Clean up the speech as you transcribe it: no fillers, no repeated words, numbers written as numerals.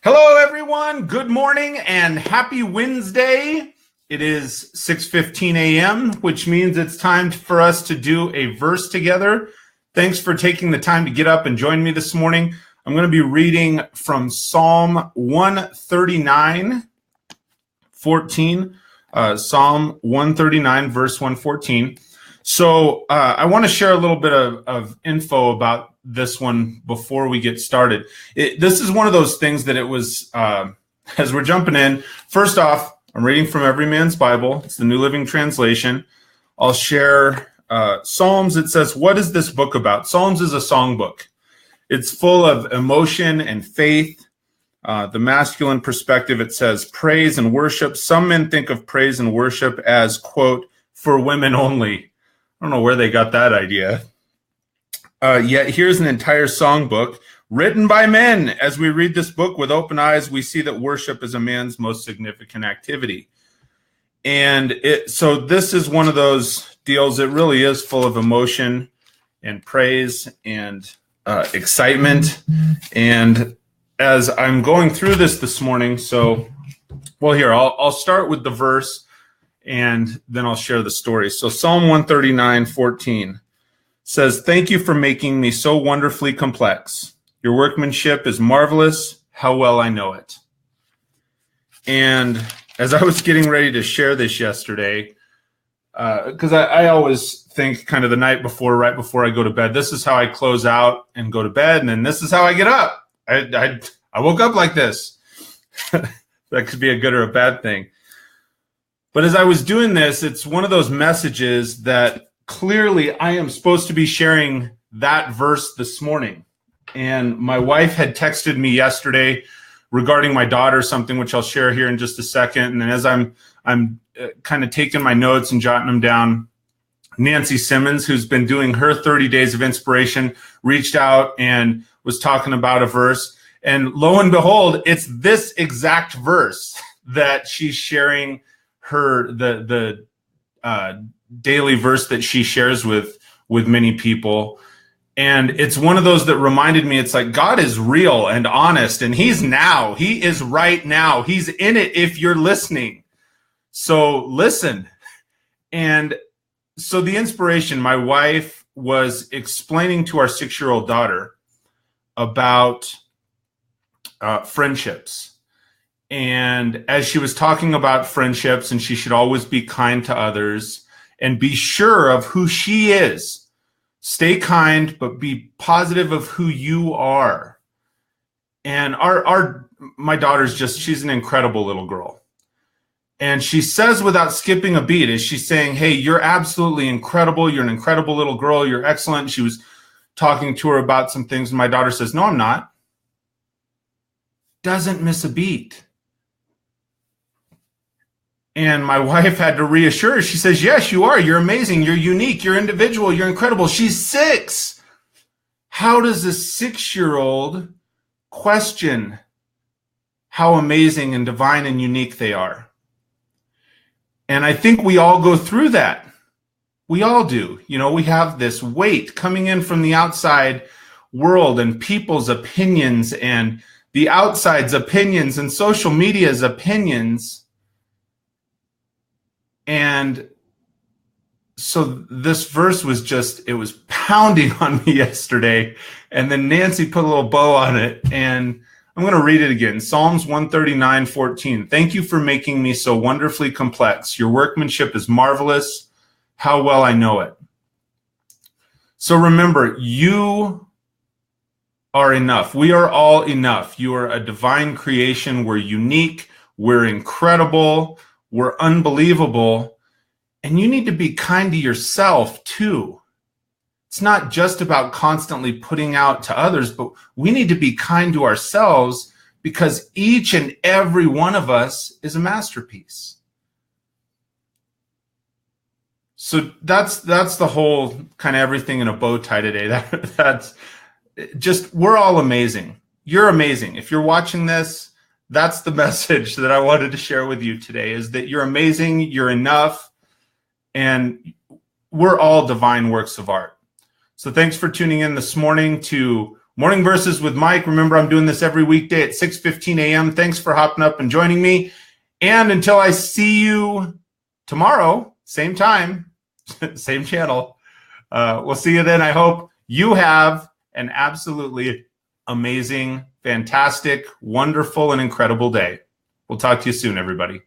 Hello, everyone. Good morning and happy Wednesday. It is 6:15 a.m., which means it's time for us to do a verse together. Thanks for taking the time to get up and join me this morning. I'm going to be reading from Psalm 139:14. Psalm 139, verse 114. So I want to share a little bit of info about this one before we get started. This is one of those things that it was, as we're jumping in, first off, I'm reading from Every Man's Bible. It's the New Living Translation. I'll share Psalms. It says, what is this book about? Psalms is a songbook. It's full of emotion and faith. The masculine perspective, it says praise and worship. Some men think of praise and worship as, quote, for women only. I don't know where they got that idea. Yet here's an entire songbook written by men. As we read this book with open eyes, we see that worship is a man's most significant activity. And so this is one of those deals that really is full of emotion and praise and excitement. And as I'm going through this morning, I'll start with the verse and then I'll share the story. So Psalm 139:14 says, thank you for making me so wonderfully complex. Your workmanship is marvelous. How well I know it. And as I was getting ready to share this yesterday, because I always think kind of the night before, right before I go to bed, this is how I close out and go to bed. And then this is how I get up. I woke up like this. That could be a good or a bad thing. But as I was doing this, it's one of those messages that clearly I am supposed to be sharing that verse this morning. And my wife had texted me yesterday regarding my daughter, something which I'll share here in just a second. And then as I'm kind of taking my notes and jotting them down, Nancy Simmons, who's been doing her 30 days of inspiration, reached out and was talking about a verse. And lo and behold, it's this exact verse that she's sharing the daily verse that she shares with many people. And it's one of those that reminded me, it's like God is real and honest, and he is right now. He's in it if you're listening. So listen. And so the inspiration, my wife was explaining to our 6-year-old daughter about friendships. And as she was talking about friendships, and she should always be kind to others and be sure of who she is. Stay kind, but be positive of who you are. And my daughter's she's an incredible little girl. And she says without skipping a beat, is she's saying, hey, you're absolutely incredible. You're an incredible little girl. You're excellent. She was talking to her about some things. And my daughter says, no, I'm not. Doesn't miss a beat. And my wife had to reassure her. She says, yes, you are. You're amazing. You're unique. You're individual. You're incredible. She's 6. How does a 6-year-old question how amazing and divine and unique they are? And I think we all go through that. We all do. We have this weight coming in from the outside world and people's opinions and the outside's opinions and social media's opinions. And so this verse was it was pounding on me yesterday. And then Nancy put a little bow on it. And I'm going to read it again. Psalms 139:14. Thank you for making me so wonderfully complex. Your workmanship is marvelous. How well I know it. So remember, you are enough. We are all enough. You are a divine creation. We're unique. We're incredible. We're unbelievable. And you need to be kind to yourself too. It's not just about constantly putting out to others, but we need to be kind to ourselves because each and every one of us is a masterpiece. So that's the whole kind of everything in a bow tie today. That's just, we're all amazing. You're amazing. If you're watching this, that's the message that I wanted to share with you today, is that you're amazing, you're enough, and we're all divine works of art. So thanks for tuning in this morning to Morning Verses with Mike. Remember, I'm doing this every weekday at 6:15 a.m. Thanks for hopping up and joining me. And until I see you tomorrow, same time, same channel, we'll see you then. I hope you have an absolutely amazing, fantastic, wonderful, and incredible day. We'll talk to you soon, everybody.